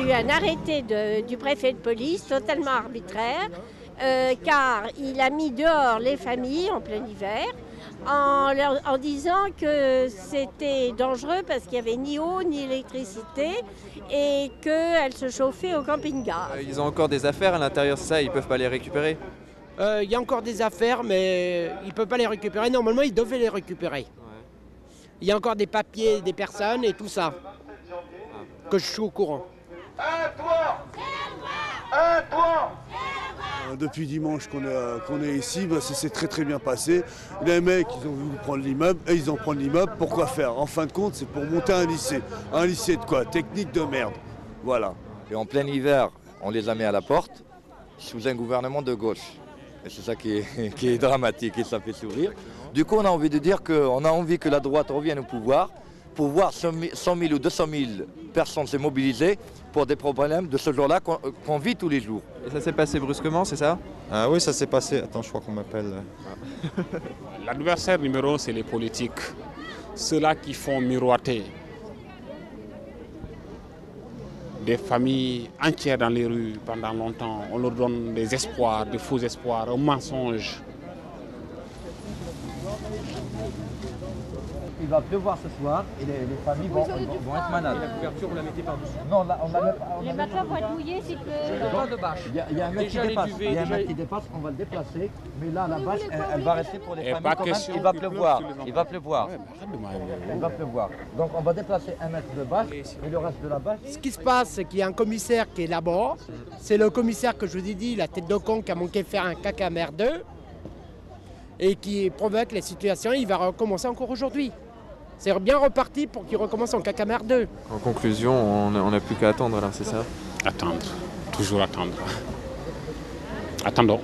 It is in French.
eu un arrêté du préfet de police totalement arbitraire, car il a mis dehors les familles en plein hiver en disant que c'était dangereux parce qu'il n'y avait ni eau ni électricité et qu'elles se chauffaient au camping-gaz. Ils ont encore des affaires à l'intérieur, c'est ça, ils ne peuvent pas les récupérer? Il y a encore des affaires, mais ils ne peuvent pas les récupérer. Normalement, ils devaient les récupérer. Ouais. Il y a encore des papiers des personnes et tout ça, que je suis au courant. Depuis dimanche qu'on est ici, ça s'est très bien passé. Les mecs, ils ont voulu prendre l'immeuble, et ils ont pris l'immeuble. Pourquoi faire? En fin de compte, c'est pour monter un lycée. Un lycée de quoi? Technique de merde. Voilà. Et en plein hiver, on les a mis à la porte, sous un gouvernement de gauche. Et c'est ça qui est dramatique et ça fait sourire. Du coup, on a envie de dire qu'on a envie que la droite revienne au pouvoir pour voir 100 000 ou 200 000 personnes se mobiliser pour des problèmes de ce genre-là qu'on vit tous les jours. Et ça s'est passé brusquement, c'est ça? Oui, ça s'est passé. Attends, je crois qu'on m'appelle. L'adversaire numéro 1, c'est les politiques. Ceux-là qui font miroiter des familles entières dans les rues pendant longtemps. On leur donne des espoirs, des faux espoirs, un mensonge. Il va pleuvoir ce soir et les familles vont être malades. La couverture, vous la mettez par-dessus? Non, on la Les matelas vont être mouillés s'il pleut. Il y a un mec qui dépasse. Il y a un mec qui dépasse, on va le déplacer. Mais là, la bâche, elle va rester pour les familles quand même. Il va pleuvoir. Il va pleuvoir. Il va pleuvoir. Donc on va déplacer un mètre de bâche et le reste de la bâche. Ce qui se passe, c'est qu'il y a un commissaire qui est là-bas. C'est le commissaire que je vous ai dit, la tête de con qui a manqué de faire un caca merdeux et qui provoque les situations. Il va recommencer encore aujourd'hui. C'est bien reparti pour qu'il recommence en caca merdeux. En conclusion, on n'a plus qu'à attendre alors, c'est ça? Attendre, toujours attendre. Attendons.